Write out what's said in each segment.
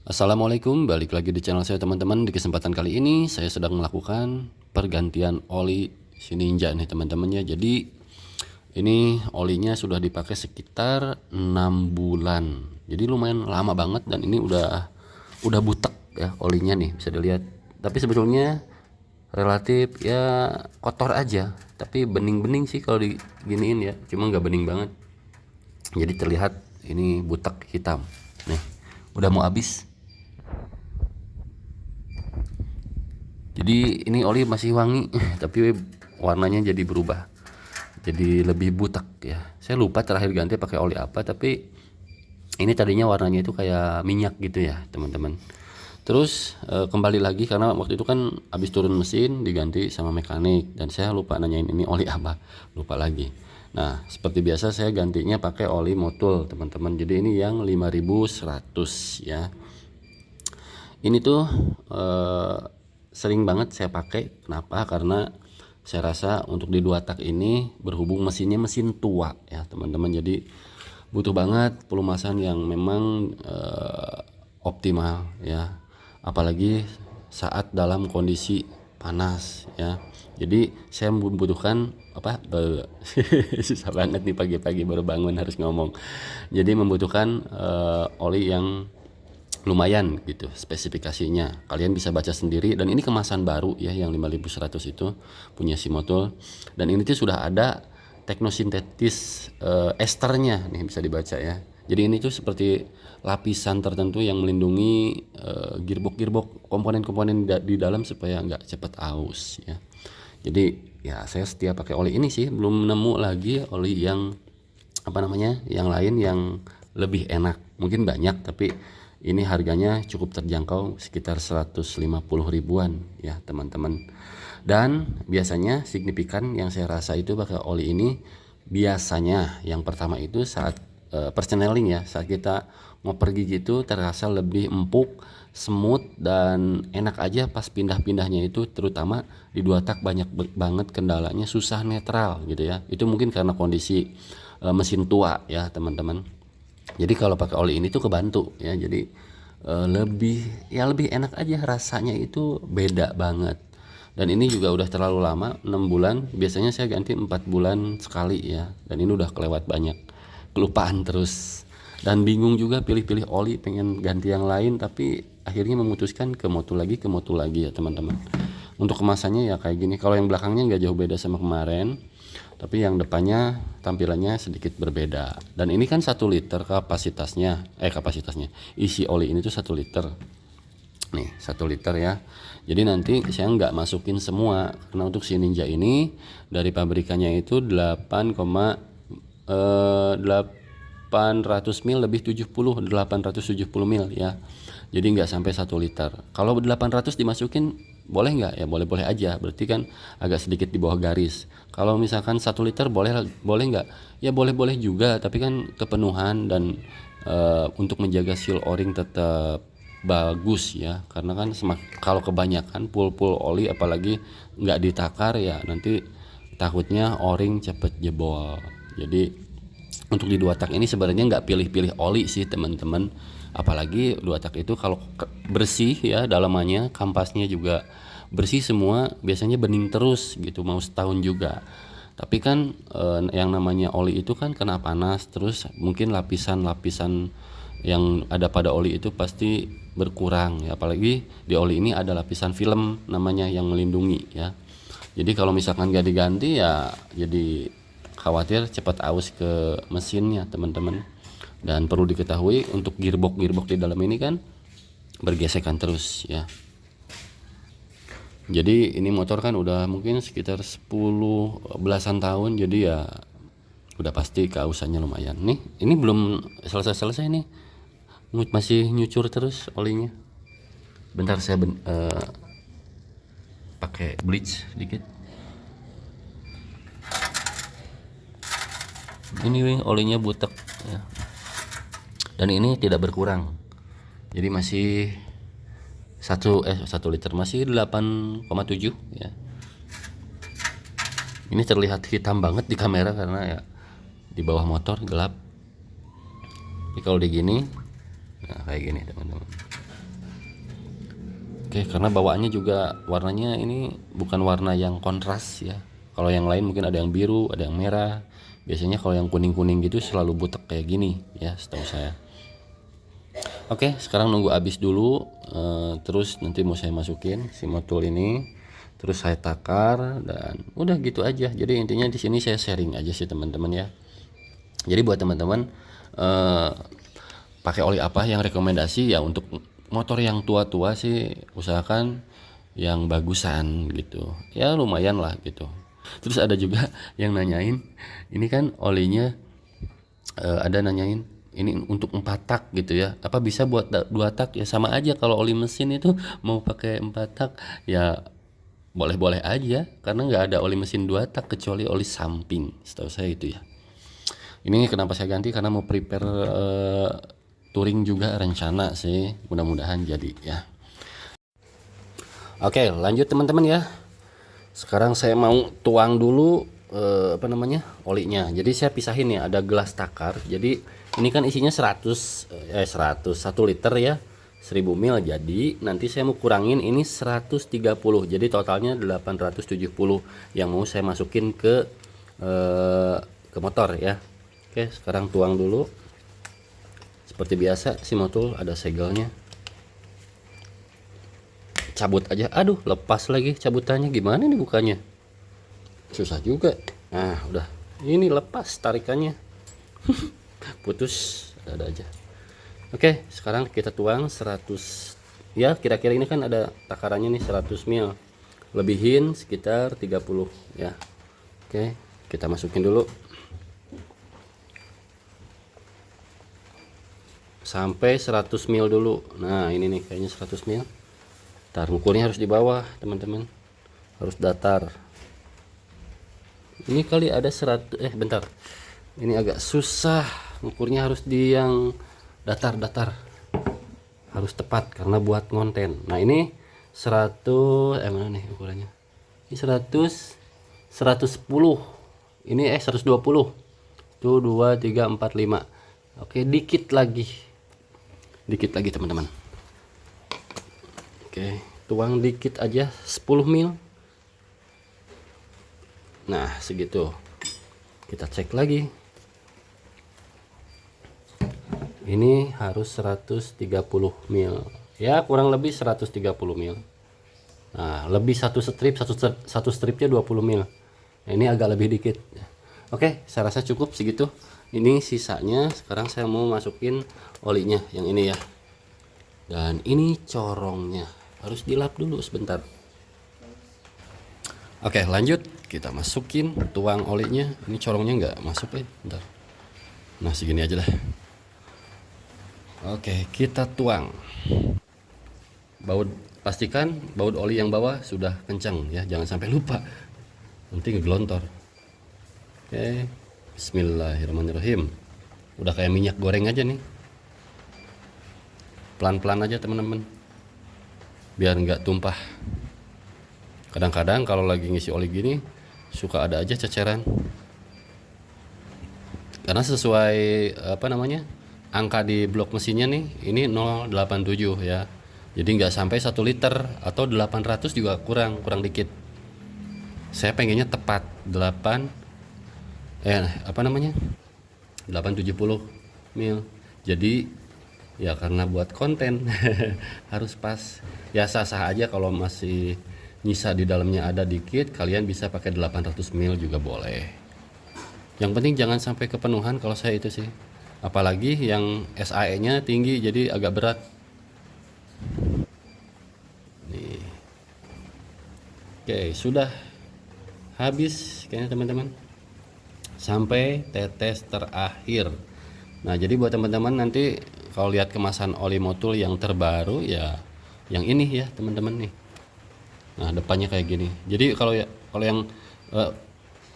Assalamualaikum, balik lagi di channel saya teman-teman. Di kesempatan kali ini saya sedang melakukan pergantian oli si Ninja nih teman-teman ya. Jadi ini olinya sudah dipakai sekitar 6 bulan. Jadi lumayan lama banget dan ini udah butek ya olinya nih, bisa dilihat. Tapi sebetulnya relatif ya kotor aja, tapi bening-bening sih kalau diginiin ya. Cuma nggak bening banget. Jadi terlihat ini butek hitam. Nih, udah mau habis. Jadi ini oli masih wangi tapi warnanya jadi berubah, jadi lebih butek ya. Saya lupa terakhir ganti pakai oli apa, tapi ini tadinya warnanya itu kayak minyak gitu ya teman-teman. Terus kembali lagi karena waktu itu kan habis turun mesin diganti sama mekanik dan saya lupa nanyain ini oli apa, lupa lagi. Nah seperti biasa saya gantinya pakai oli Motul teman-teman. Jadi ini yang 5100 ya. Ini tuh sering banget saya pakai. Kenapa? Karena saya rasa untuk di 2 tak ini berhubung mesinnya mesin tua ya teman-teman, jadi butuh banget pelumasan yang memang optimal ya, apalagi saat dalam kondisi panas ya. Jadi saya membutuhkan apa susah banget nih pagi-pagi baru bangun harus ngomong. Jadi membutuhkan oli yang lumayan gitu spesifikasinya, kalian bisa baca sendiri. Dan ini kemasan baru ya yang 5100 itu punya si Motul. Dan ini tuh sudah ada teknosintetis esternya nih, bisa dibaca ya. Jadi ini tuh seperti lapisan tertentu yang melindungi gearbox komponen-komponen di dalam supaya nggak cepat aus ya. Jadi ya saya setia pakai oli ini sih, belum nemu lagi oli yang apa namanya yang lain yang lebih enak. Mungkin banyak tapi ini harganya cukup terjangkau sekitar 150 ribuan ya teman-teman. Dan biasanya signifikan yang saya rasa itu pakai oli ini, biasanya yang pertama itu saat perseneling ya, saat kita ngoper gigi itu terasa lebih empuk, smooth dan enak aja pas pindah-pindahnya itu, terutama di 2 tak banyak banget kendalanya susah netral gitu ya. Itu mungkin karena kondisi mesin tua ya teman-teman. Jadi kalau pakai oli ini tuh kebantu ya, jadi lebih enak aja, rasanya itu beda banget. Dan ini juga udah terlalu lama, 6 bulan. Biasanya saya ganti 4 bulan sekali ya, dan ini udah kelewat banyak, kelupaan terus dan bingung juga pilih-pilih oli, pengen ganti yang lain tapi akhirnya memutuskan ke Motul lagi ya teman-teman. Untuk kemasannya ya kayak gini. Kalau yang belakangnya nggak jauh beda sama kemarin, tapi yang depannya tampilannya sedikit berbeda. Dan ini kan 1 liter kapasitasnya isi oli ini tuh 1 liter nih, 1 liter ya. Jadi nanti saya nggak masukin semua karena untuk si Ninja ini dari pabrikannya itu 800 mil lebih 870 mil ya. Jadi nggak sampai 1 liter. Kalau 800 dimasukin boleh nggak ya? Boleh-boleh aja, berarti kan agak sedikit di bawah garis. Kalau misalkan 1 liter boleh nggak ya? Boleh-boleh juga, tapi kan kepenuhan dan untuk menjaga seal o-ring tetap bagus ya, karena kan kalau kebanyakan full oli apalagi nggak ditakar ya nanti takutnya o-ring cepet jebol. Jadi untuk di 2 tak ini sebenarnya nggak pilih-pilih oli sih teman-teman, apalagi 2 tak itu kalau bersih ya, dalamannya kampasnya juga bersih semua, biasanya bening terus gitu mau setahun juga. Tapi kan yang namanya oli itu kan kena panas terus, mungkin lapisan-lapisan yang ada pada oli itu pasti berkurang ya, apalagi di oli ini ada lapisan film namanya yang melindungi ya. Jadi kalau misalkan gak diganti ya jadi khawatir cepat aus ke mesinnya teman-teman. Dan perlu diketahui untuk gearbox di dalam ini kan bergesekan terus ya. Jadi ini motor kan udah mungkin sekitar 10 belasan tahun, jadi ya udah pasti keausannya lumayan. Nih ini belum selesai nih, masih nyucur terus olinya. Bentar saya pakai bleach sedikit. Ini olinya butek ya. Dan ini tidak berkurang, jadi masih 1 liter masih 8,7 ya. Ini terlihat hitam banget di kamera karena ya di bawah motor gelap. Jadi kalau di gini Nah kayak gini teman-teman. Oke, karena bawaannya juga warnanya ini bukan warna yang kontras ya. Kalau yang lain mungkin ada yang biru, ada yang merah. Biasanya kalau yang kuning-kuning gitu selalu butek kayak gini ya, setahu saya. Oke, sekarang nunggu habis dulu. Terus nanti mau saya masukin si motul ini. Terus saya takar dan udah gitu aja. Jadi intinya di sini saya sharing aja sih teman-teman ya. Jadi buat teman-teman pakai oli apa yang rekomendasi ya, untuk motor yang tua-tua sih usahakan yang bagusan gitu ya, lumayan lah gitu. Terus ada juga yang nanyain ini kan olinya, ada nanyain ini untuk 4 tak gitu ya, apa bisa buat 2 tak? Ya sama aja, kalau oli mesin itu mau pakai 4 tak ya boleh-boleh aja, karena nggak ada oli mesin 2 tak kecuali oli samping, setahu saya itu ya. Ini kenapa saya ganti, karena mau prepare touring juga rencana sih, mudah-mudahan jadi ya. Oke, lanjut teman-teman ya. Sekarang saya mau tuang dulu olinya. Jadi saya pisahin ya, ada gelas takar. Jadi ini kan isinya 100 1 liter ya, 1000 ml. Jadi nanti saya mau kurangin ini 130. Jadi totalnya 870 yang mau saya masukin ke motor ya. Oke, sekarang tuang dulu. Seperti biasa si motul ada segelnya. Cabut aja. Aduh, lepas lagi cabutannya, gimana nih bukanya? Susah juga. Nah, udah. Ini lepas tarikannya. Putus, ada aja. Oke, sekarang kita tuang 100. Ya, kira-kira ini kan ada takarannya nih 100 ml. Lebihin sekitar 30 ya. Oke, kita masukin dulu. Sampai 100 ml dulu. Nah, ini nih kayaknya 100 ml. Ntar ukurnya harus di bawah teman-teman, harus datar. Ini kali ada 100, bentar, ini agak susah ukurnya, harus di yang datar-datar, harus tepat karena buat konten. Nah ini 100, mana nih ukurannya, ini 100, 110, ini 120 tuh, 2, 3, 4, 5. Oke, dikit lagi teman-teman. Oke, tuang dikit aja, 10 ml. Nah segitu, kita cek lagi. Ini harus 130 ml ya, kurang lebih 130 ml. Nah lebih satu stripnya 20 ml. Nah, ini agak lebih dikit. Oke, saya rasa cukup segitu. Ini sisanya. Sekarang saya mau masukin olinya yang ini ya, dan ini corongnya harus dilap dulu sebentar. Oke, lanjut, kita masukin, tuang olinya. Ini corongnya nggak masuk ya, bentar. Nah segini aja lah. Oke, kita tuang. Pastikan baut oli yang bawah sudah kencang ya, jangan sampai lupa, nanti ngegelontor. Oke, bismillahirrahmanirrahim. Udah kayak minyak goreng aja nih, pelan-pelan aja teman-teman, biar nggak tumpah. Kadang-kadang kalau lagi ngisi oli gini suka ada aja ceceran, karena sesuai angka di blok mesinnya nih, ini 087 ya, jadi nggak sampai 1 liter, atau 800 juga kurang dikit. Saya pengennya tepat 870 mil. Jadi ya karena buat konten harus pas ya, sah-sah aja. Kalau masih nyisa di dalamnya ada dikit, kalian bisa pakai 800 ml juga boleh. Yang penting jangan sampai kepenuhan kalau saya itu sih. Apalagi yang SAE nya tinggi, jadi agak berat. Nih. Oke, sudah habis kayaknya teman-teman. Sampai tetes terakhir. Nah, jadi buat teman-teman nanti kalau lihat kemasan oli motul yang terbaru ya, yang ini ya teman-teman nih. Nah depannya kayak gini. Jadi kalau yang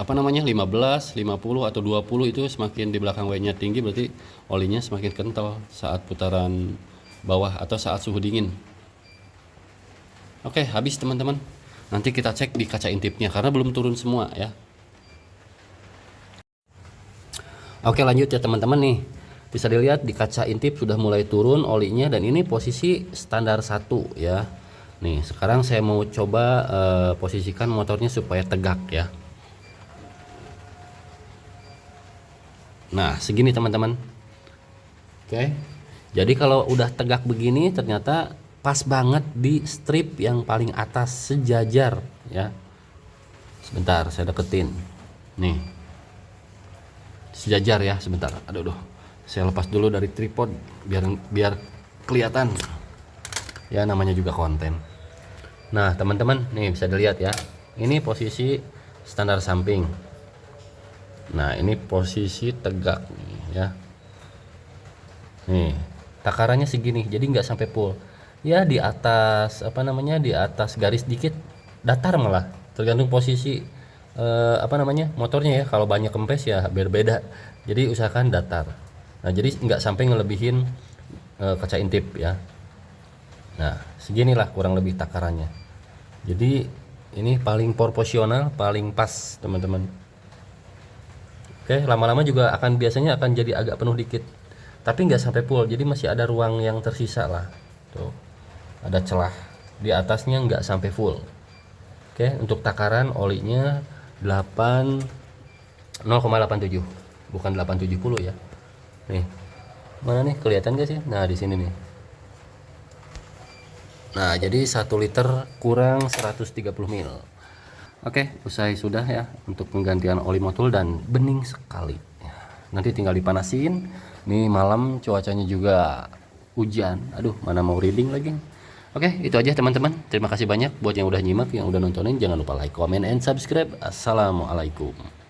15, 50 atau 20 itu semakin di belakang W nya tinggi, berarti olinya semakin kental saat putaran bawah atau saat suhu dingin. Oke, habis teman-teman. Nanti kita cek di kaca intipnya karena belum turun semua ya. Oke, lanjut ya teman-teman nih. Bisa dilihat di kaca intip sudah mulai turun olinya, dan ini posisi standar 1 ya. Nih sekarang saya mau coba posisikan motornya supaya tegak ya. Nah segini teman-teman. Oke, jadi kalau udah tegak begini ternyata pas banget di strip yang paling atas sejajar ya. Sebentar saya deketin nih, sejajar ya. Sebentar, aduh saya lepas dulu dari tripod biar kelihatan ya, namanya juga konten. Nah teman-teman nih bisa dilihat ya, ini posisi standar samping. Nah ini posisi tegak nih ya. Nih takarannya segini, jadi nggak sampai full ya, di atas apa namanya, di atas garis dikit datar, malah tergantung posisi apa namanya motornya ya. Kalau banyak kempes ya berbeda, jadi usahakan datar. Nah jadi nggak sampai ngelebihin kaca intip ya. Nah seginilah kurang lebih takarannya, jadi ini paling proporsional, paling pas teman-teman. Oke, lama-lama juga biasanya akan jadi agak penuh dikit, tapi nggak sampai full, jadi masih ada ruang yang tersisa lah. Tuh ada celah di atasnya, nggak sampai full. Oke, untuk takaran olinya 0,87, bukan 870 ya. Nih mana nih, kelihatan gak sih? Nah di sini nih. Nah jadi 1 liter kurang 130 mil. Oke, usai sudah ya untuk penggantian oli motul, dan bening sekali. Nanti tinggal dipanasin. Nih malam cuacanya juga hujan. Aduh, mana mau reading lagi. Oke, itu aja teman-teman. Terima kasih banyak buat yang udah nyimak, yang udah nontonin. Jangan lupa like, comment, and subscribe. Assalamualaikum.